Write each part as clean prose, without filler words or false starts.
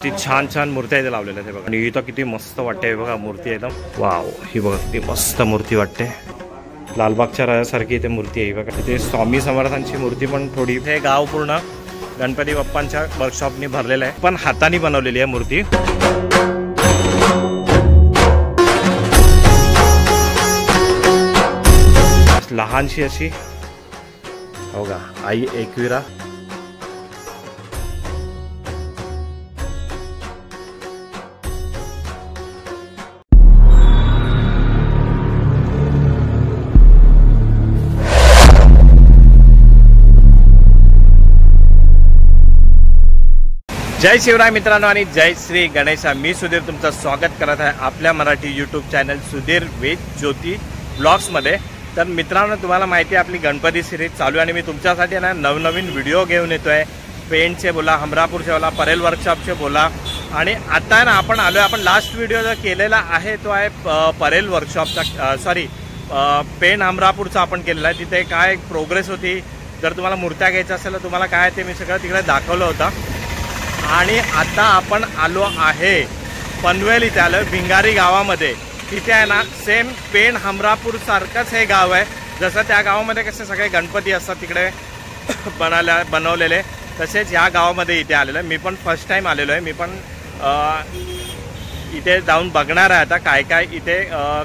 किती छान छान मूर्त्या इथे लावलेल्या आहेत बघा. आणि इथं किती मस्त वाटते बघा मूर्ती एकदम. वाव, ही बघा किती मस्त मूर्ती वाटते. लालबागच्या राजासारखी इथे मूर्ती आहे बघा. इथे स्वामी समर्थांची मूर्ती पण थोडी. हे गाव पूर्ण गणपती बाप्पांच्या वर्कशॉपनी भरलेलं आहे, पण हाताने बनवलेली आहे मूर्ती. लहानशी अशी हो का आई एकविरा. जय शिवराय मित्रांनो आणि जय श्री गणेशा. मी सुधीर तुमचं स्वागत करत आहे आपल्या मराठी यूट्यूब चॅनल सुधीर वेद ज्योती ब्लॉग्समध्ये. तर मित्रांनो, तुम्हाला माहिती आहे आपली गणपती सिरीज चालू आहे आणि मी तुमच्यासाठी ना नवनवीन व्हिडिओ घेऊन येतो आहे. पेंटचे बोला, हमरापूरचे बोला, परेल वर्कशॉपचे बोला. आणि आता ना आपण आलो आहे, आपण लास्ट व्हिडिओ जो केलेला आहे तो आहे परेल वर्कशॉपचा, पेंट हमरापूरचा आपण केलेला आहे. तिथे काय प्रोग्रेस होती, जर तुम्हाला मूर्त्या घ्यायच्या असेल तर तुम्हाला काय ते मी सगळं तिकडे दाखवलं होतं. आणि आता आपण आलो आहे पनवेल इथे आलो भिंगारी गावामध्ये. तिथे आहे ना सेम पेण हमरापूर सारखंच हे गाव आहे. जसं त्या गावामध्ये कसे सगळे गणपती असतात तिकडे बनवलेले, तसेच ह्या गावामध्ये इथे आलेलं आहे. मी पण फर्स्ट टाइम आलेलो आहे. मी पण इथे जाऊन बघणार आहे आता काय काय इथे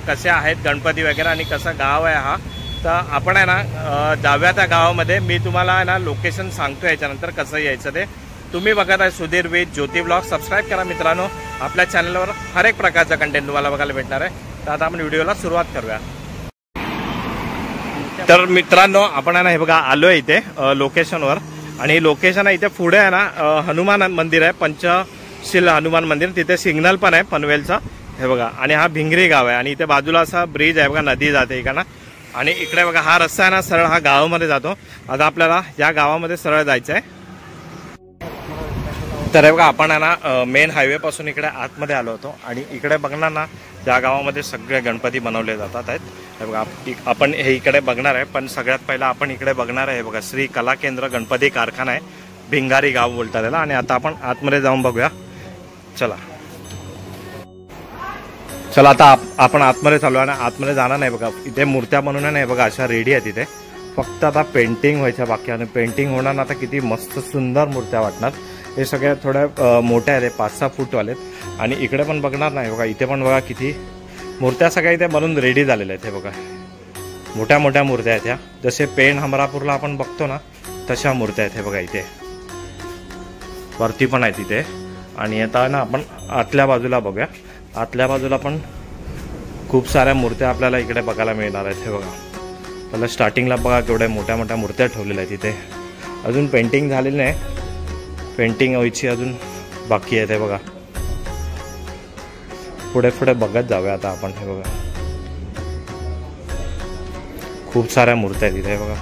कसे आहेत गणपती वगैरे आणि कसं गाव आहे हा. तर आपण आहे ना जाऊया त्या गावामध्ये. मी तुम्हाला आहे ना लोकेशन सांगतो याच्यानंतर कसं यायचं ते. तुम्ही बघत आहे सुधीर वेद ज्योती ब्लॉग. सबस्क्राईब करा मित्रांनो. आपल्या चॅनलवर हर एक प्रकारचा कंटेंट तुम्हाला बघायला भेटणार आहे. तर आता आपण व्हिडिओला सुरुवात करूया. तर मित्रांनो, आपण आहे ना हे बघा आलो आहे इथे लोकेशनवर. आणि लोकेशन आहे इथे पुढे आहे ना हनुमान मंदिर आहे, पंचशील हनुमान मंदिर. तिथे सिग्नल पण आहे पनवेलचा हे बघा. आणि हा भिंगरी गाव आहे आणि इथे बाजूला असा ब्रिज आहे बघा, नदी जाते इकडनं. आणि इकडे बघा हा रस्ता आहे ना सरळ हा गावामध्ये जातो. आता आपल्याला या गावामध्ये सरळ जायचं आहे. तर हे बघा आपण आहे ना मेन हायवे पासून इकडे आतमध्ये आलो होतो. आणि इकडे बघणार ना त्या गावामध्ये सगळे गणपती बनवले जातात आहेत. हे बघा आपण हे इकडे बघणार आहे, पण सगळ्यात पहिला आपण इकडे बघणार आहे हे बघा श्री कला केंद्र गणपती कारखाना आहे, भिंगारी गाव बोलतात त्याला. आणि आता आपण आतमध्ये जाऊन बघूया. चला आता आपण आतमध्ये चालू आहे. आणि आतमध्ये जाणार नाही बघा, इथे मूर्त्या बनवण्या नाही बघा अशा रेडी आहेत इथे. फक्त आता पेंटिंग व्हायच्या बाकी. आणि पेंटिंग होणार ना आता किती मस्त सुंदर मूर्त्या वाटणार. हे सगळ्या थोड्या मोठ्या आहेत, 5-6 फूटवाले आहेत. आणि इकडे पण बघणार नाही बघा, इथे पण बघा किती मूर्त्या सगळ्या इथे बनवून रेडी झालेल्या आहेत. हे बघा मोठ्या मोठ्या मूर्त्या आहेत ह्या. जसे पेण हमरापूरला आपण बघतो ना तशा मूर्त्या आहेत. हे बघा इथे वरती पण आहेत इथे. आणि आता ना आपण आतल्या बाजूला बघूया. आतल्या बाजूला पण खूप साऱ्या मूर्त्या आपल्याला इकडे बघायला मिळणार आहेत. हे बघा पहिला स्टार्टिंगला बघा केवढ्या मोठ्या मोठ्या मूर्त्या ठेवलेल्या आहेत इथे. अजून पेंटिंग झालेली नाही, पेंटिंग व्हायची अजून बाकी आहे. ते बघा पुढे पुढे बघत जाऊया आता आपण. हे बघा खूप साऱ्या मूर्त्या आहेत इथे बघा.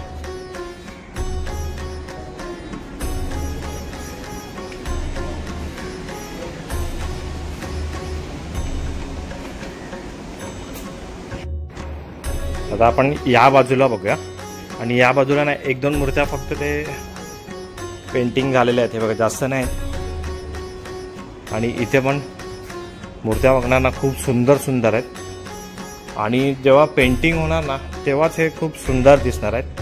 आता आपण या बाजूला बघूया. आणि या बाजूला ना 1-2 मूर्त्या फक्त ते पेंटिंग झालेले आहेत. हे बघा जास्त नाही. आणि इथे पण मूर्त्या बघणार ना खूप सुंदर सुंदर आहेत. आणि जेव्हा पेंटिंग होणार ना तेव्हाच हे खूप सुंदर दिसणार आहेत.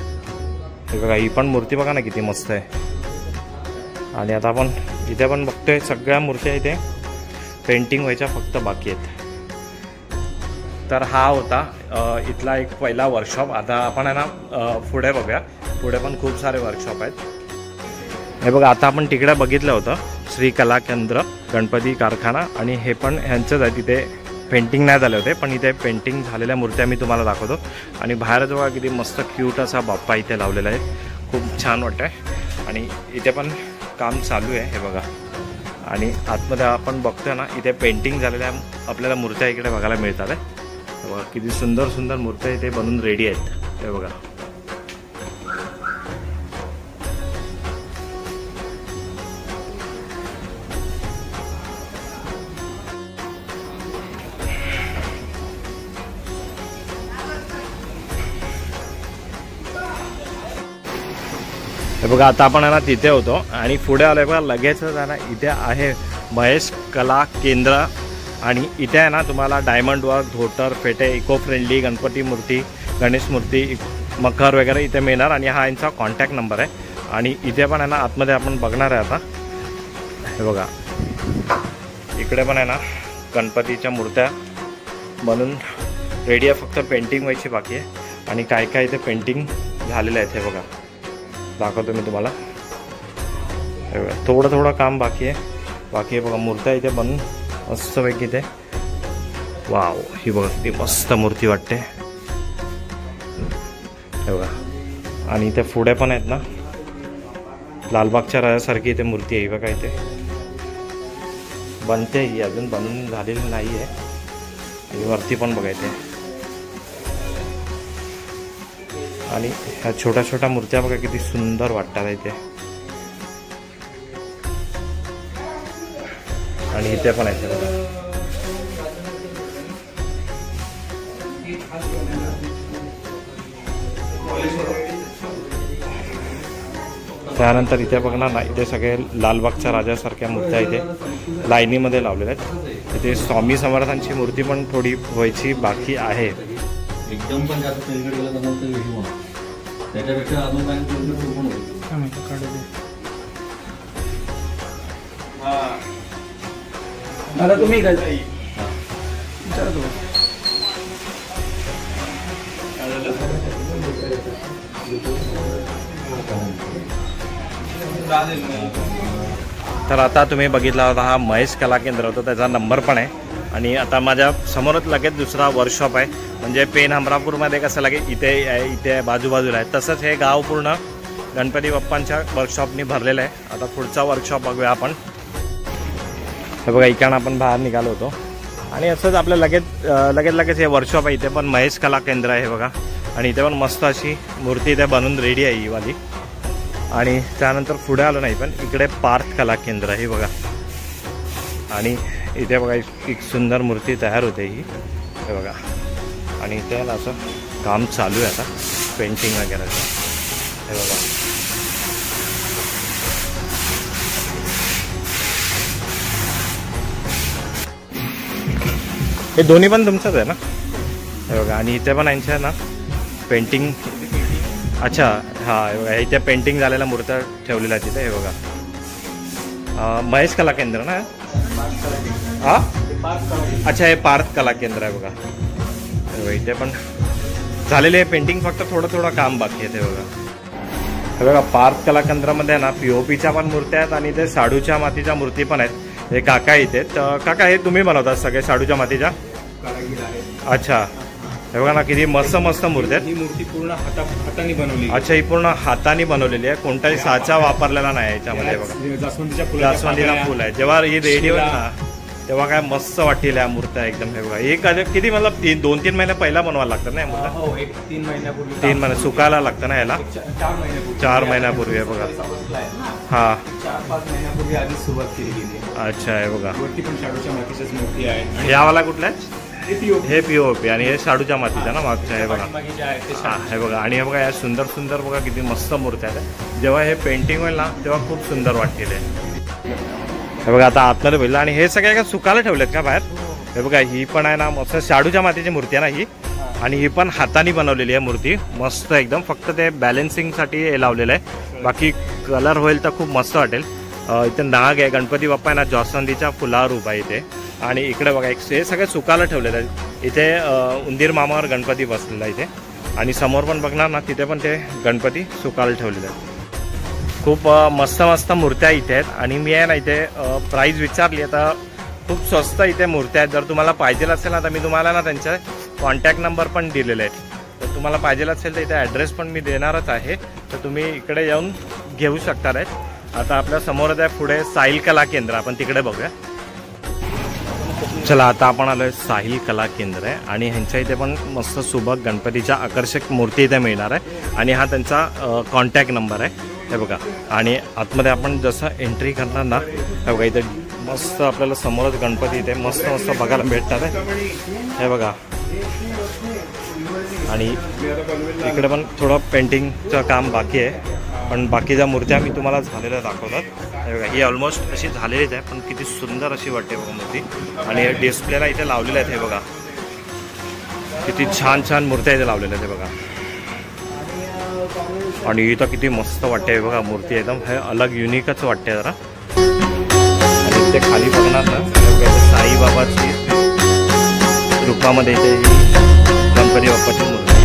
हे बघा ही पण मूर्ती बघा ना किती मस्त आहे. आणि आता आपण इथे पण बघतोय सगळ्या मूर्त्या इथे पेंटिंग व्हायच्या फक्त बाकी आहेत. तर हा होता इथला एक पहिला वर्कशॉप. आता आपण आहे ना पुढे बघूया. पुढे पण खूप सारे वर्कशॉप आहेत. हे बघा आता आपण तिकडे बघितलं होतं श्री कला केंद्र गणपती कारखाना. आणि हे पण ह्यांचंच आहे. तिथे पेंटिंग नाही झाले होते, पण इथे पेंटिंग झालेल्या मूर्त्या मी तुम्हाला दाखवतो. आणि बाहेरच बघा किती मस्त क्यूट असा बाप्पा इथे लावलेला आहे. खूप छान वाटतं आहे. आणि इथे पण काम चालू आहे हे बघा. आणि आतमध्ये आपण बघतोय ना इथे पेंटिंग झालेल्या आपल्याला मूर्त्या इकडे बघायला मिळतात आहे. बघा किती सुंदर सुंदर मूर्त्या इथे बनवून रेडी आहेत. हे बघा हे बघा आता आपण ना तिथे होतो आणि पुढे आलोय बघा लगेच ना इथे आहे महेश कला केंद्र. आणि इथे आहे ना तुम्हाला डायमंड वर्क, धोतर, फेटे, इको फ्रेंडली गणपती मूर्ती, गणेश मूर्ती, मखर वगैरे इथे मिळणार. आणि हा यांचा कॉन्टॅक्ट नंबर आहे. आणि इथे पण आहे ना आतमध्ये आपण बघणार आहे आता. हे बघा इकडे पण आहे ना गणपतीच्या मूर्त्या बनून रेडी आहे, फक्त पेंटिंग व्हायची बाकी आहे. आणि काय काय इथे पेंटिंग झालेलं आहे हे बघा, दाखवतो मी तुम्हाला. हे बघा थोडं थोडं काम बाकी आहे बघा. मूर्त्या इथे बनून मस्तपैकी इथे. वाव, ही बघा किती मस्त मूर्ती वाटते हे बघा. आणि इथे पुढे पण आहेत ना लालबागच्या राजासारखी इथे मूर्ती आहे बघा. इथे बनते, ही अजून बनून झालेली नाही आहे. आणि वरती पण बघा इथे. आणि ह्या छोट्या छोट्या मूर्त्या बघा किती सुंदर वाटतात इथे. आणि इथे पण आहे बघा. त्यानंतर इथे बघणार ना इथे सगळे लालबागच्या राजासारख्या मूर्त्या इथे लाईनीमध्ये लावलेल्या आहेत. इथे स्वामी समर्थांची मूर्ती पण थोडी व्हायची बाकी आहे. एकदम पण जास्त तेलकट गेला तर मग ते व्हिडिओ होणार. त्याच्यापेक्षा अजून काय आता तुम्ही काय तर आता तुम्ही बघितला होता हा महेश कला केंद्र होतं, त्याचा नंबर पण आहे. आणि आता माझ्या समोरच लगेच दुसरा वर्कशॉप आहे. म्हणजे पेन हमरापूरमध्ये कसं लगेच इथे बाजूबाजूला आहे, तसंच हे गाव पूर्ण गणपती बाप्पांच्या वर्कशॉपनी भरलेलं आहे. आता पुढचा वर्कशॉप बघूया आपण. हे बघा इकडनं आपण बाहेर निघालो होतो. आणि असंच आपलं लगेच हे वर्कशॉप आहे. इथे पण महेश कला केंद्र आहे बघा. आणि इथे पण मस्त अशी मूर्ती इथे बनून रेडी आहे ही वाली. आणि त्यानंतर पुढे आलो नाही पण इकडे पार्थ कला केंद्र आहे बघा. आणि इथे बघा एक सुंदर मूर्ती तयार होते ही हे बघा. आणि इथे असं काम चालू आहे आता पेंटिंग वगैरेचं हे बघा. हे दोन्ही पण तुमचंच आहे ना हे बघा. आणि इथे पण यांच्या ना पेंटिंग. अच्छा हां हे बघा इथे पेंटिंग झालेल्या मूर्त्या ठेवलेल्या आहेत तिथे हे बघा. महेश कला केंद्र ना हां. अच्छा हे पार्थ कला केंद्र आहे बघा. इथे पण झालेले आहे पेंटिंग, फक्त थोडं काम बाकी आहे ते बघा. हे बघा पार्थ कला केंद्रामध्ये ना POPच्या पण मूर्त्या आहेत आणि ते शाडूच्या मातीच्या मूर्ती पण आहेत. हे काका इथे. तर काका हे तुम्ही बनवतात सगळे शाडूच्या मातीच्या? अच्छा हे बघा ना किती मस्त मूर्त्या आहेत. ही मूर्ती पूर्ण हाताने बनवली. अच्छा ही पूर्ण हाताने बनवलेली आहे, कोणताही साचा वापरलेला नाही याच्यामध्ये बघा. जास्वंदीचा फुल आहे. जेव्हा ही रेडी होईल ना तेव्हा काय मस्त वाटतील या मूर्त्या एकदम. हे बघा हे किती मतलब 2-3 महिने पहिला बनवायला लागतात ना या मूर्त्या? हो 3 महिन्यापूर्वी. 3 महिने सुकायला लागतं ना याला? 4 महिन्यापूर्वी आहे बघा. हां 4-5 महिन्यापूर्वी आधी सुरुवात केली गेली. अच्छा आहे बघा. वरती पण शाडूच्या मातीचीच मूर्ती आहे. यावाला कुठला आहे? हे POP आणि हे शाडूच्या मातीचा ना मागच्या हे बघा. हां हे बघा. आणि हे बघा या सुंदर बघा किती मस्त मूर्त्या आहेत. जेव्हा हे पेंटिंग होईल ना तेव्हा खूप सुंदर वाटतील हे बघा. आता आतमध्ये बघितलं. आणि हे सगळे का सुकायला ठेवलेत का बाहेर? हे बघा ही पण आहे ना मस्त शाडूच्या मातीची मूर्ती आहे ना ही. आणि ही पण हाताने बनवलेली आहे मूर्ती मस्त एकदम. फक्त ते बॅलेन्सिंगसाठी हे लावलेलं आहे, बाकी कलर होईल तर खूप मस्त वाटेल. इथे नाग आहे, गणपती बाप्पा आहे ना जास्वंदीच्या फुलावर उभा आहे इथे. आणि इकडे बघा हे सगळे सुकायला ठेवलेलं आहे. इथे उंदीर मामावर गणपती बसलेला आहे इथे. आणि समोर पण बघणार ना तिथे पण ते गणपती सुकायला ठेवलेले आहेत. खूप मस्त मूर्त्या इथे आहेत. आणि मी आहे ना इथे प्राईस विचारली आता खूप स्वस्त इथे मूर्त्या आहेत. जर तुम्हाला पाहिजे असेल ना तर मी तुम्हाला ना त्यांचे कॉन्टॅक्ट नंबर पण दिलेले आहेत. तर तुम्हाला पाहिजे असेल तर इथे ॲड्रेस पण मी देणारच आहे, तर तुम्ही इकडे येऊन घेऊ शकता आहेत. आता आपल्या समोरच आहे पुढे साहिल कला केंद्र, आपण तिकडे बघूया. चला आता आपण आलोय साहिल कला केंद्र आहे. आणि ह्यांच्या इथे पण मस्त सुबक गणपतीच्या आकर्षक मूर्ती इथे मिळणार आहे. आणि हा त्यांचा कॉन्टॅक्ट नंबर आहे हे बघा. आणि आतमध्ये आपण जसं एंट्री करणार ना हे बघा इथे मस्त आपल्याला समोरच गणपती इथे मस्त बघायला भेटतात आहे हे बघा. आणि इकडे पण थोडं पेंटिंगचं काम बाकी आहे, पण बाकीच्या मूर्त्या मी तुम्हाला झालेल्या दाखवतात. हे बघा ही ऑलमोस्ट अशी झालेलीच आहे, पण किती सुंदर अशी वाटते बघा मूर्ती. आणि हे डिस्प्लेला इथे लावलेले आहेत. हे बघा किती छान छान मूर्त्या इथे लावलेल्या आहेत. हे बघा आणि इथं किती मस्त वाटते. हे बघा मूर्ती एकदम हे अलग युनिकच वाटते जरा. आणि इथे खाली बघणार ना साईबाबाची रूपामध्ये इथे गणपती बाप्पाची मूर्ती आहे.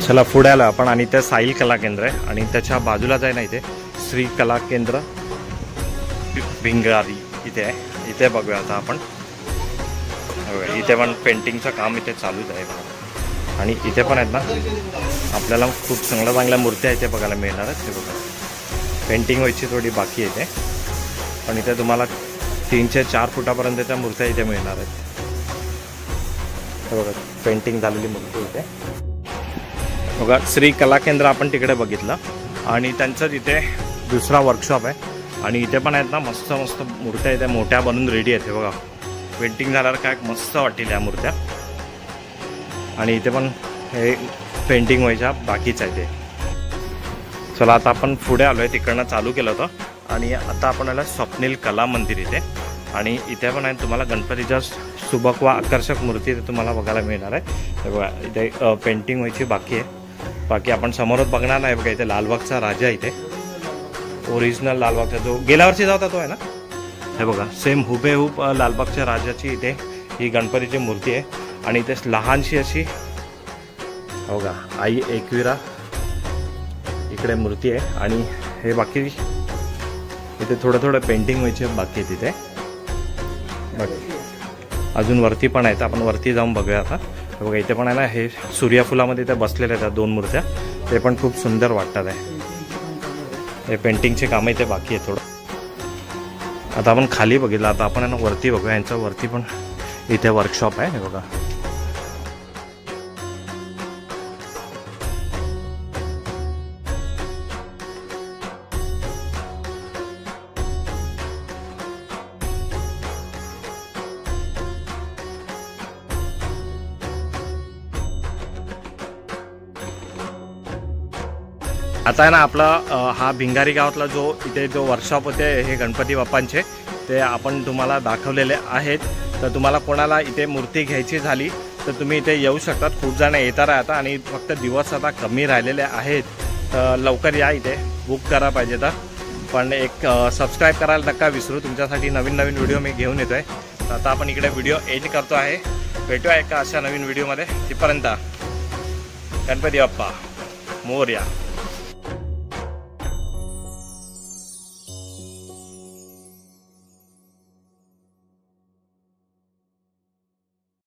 चला पुढे आलो आपण आणि ते साईल कला केंद्र आहे आणि त्याच्या बाजूलाच आहे ना इथे श्री कला केंद्र भिंगारी इथे आहे. इथे बघूया आता आपण. इथे पण पेंटिंगचं काम इथे चालूच आहे बघा. आणि इथे पण आहेत ना आपल्याला खूप चांगल्या मूर्त्या इथे बघायला मिळणार आहेत. ते बघा पेंटिंग व्हायची थोडी बाकी आहे इथे, पण इथे तुम्हाला 3 ते 4 फुटापर्यंतच्या मूर्त्या इथे मिळणार आहेत. हे बघा पेंटिंग झालेली मूर्ती इथे बघा. श्री कला केंद्र आपण तिकडे बघितलं आणि त्यांचं तिथे दुसरा वर्कशॉप आहे. आणि इथे पण आहेत ना मस्त मस्त मूर्त्या इथे मोठ्या बनून रेडी आहेत. हे बघा पेंटिंग झाल्यावर काय मस्त वाटतील या मूर्त्या. आणि इथे पण हे पेंटिंग व्हायच्या बाकीच आहे ते. चला आता आपण पुढे आलो आहे, तिकडनं चालू केलं होतं आणि आता आपण आला स्वप्नील कला मंदिर इथे. आणि इथे पण आहे तुम्हाला गणपतीच्या सुबक व आकर्षक मूर्ती इथे तुम्हाला बघायला मिळणार आहे. हे बघा इथे पेंटिंग व्हायची बाकी आहे. बाकी आपण समोरच बघणार नाही बघा. इथे लालबागचा राजा इथे ओरिजिनल लालबागचा जो गेल्या वर्षी होता तो आहे ना. हे बघा सेम हुबेहूब लालबागच्या राजाची इथे ही गणपतीची मूर्ती आहे. आणि इथे लहानशी अशी बघा आई एकविरा इकडे मूर्ती आहे. आणि हे बाकी इथे थोडं पेंटिंग व्हायची बाकी आहे तिथे. अजून वरती पण आहेत, आपण वरती जाऊन बघूया आता. बघा इथे पण आहे ना हे सूर्यफुलामध्ये इथे बसलेले आहेत 2 मूर्त्या. ते पण खूप सुंदर वाटतात आहे. हे पेंटिंगचे कामं इथे बाकी आहे थोडं. आता आपण खाली बघितलं, आता आपण आहे ना वरती बघूया. यांच्या वरती पण इथे वर्कशॉप आहे. हे बघा आता आहे ना आपला हा भिंगारी गावातला जो इथे जो वर्कशॉप होते हे गणपती बाप्पांचे ते आपण तुम्हाला दाखवलेले आहेत. तर तुम्हाला कोणाला इथे मूर्ती घ्यायची झाली तर तुम्ही इथे येऊ शकतात. खूप जण येता राहतात आणि फक्त दिवस आता कमी राहिलेले आहेत. तर लवकर या इथे बुक करा पाहिजे तर. पण एक सबस्क्राईब करायला नका विसरू. तुमच्यासाठी नवीन व्हिडिओ मी घेऊन येतो आहे. तर आता आपण इकडे व्हिडिओ एंड करतो आहे. भेटूया एका अशा नवीन व्हिडिओमध्ये. तिथपर्यंत गणपती बाप्पा मोरया.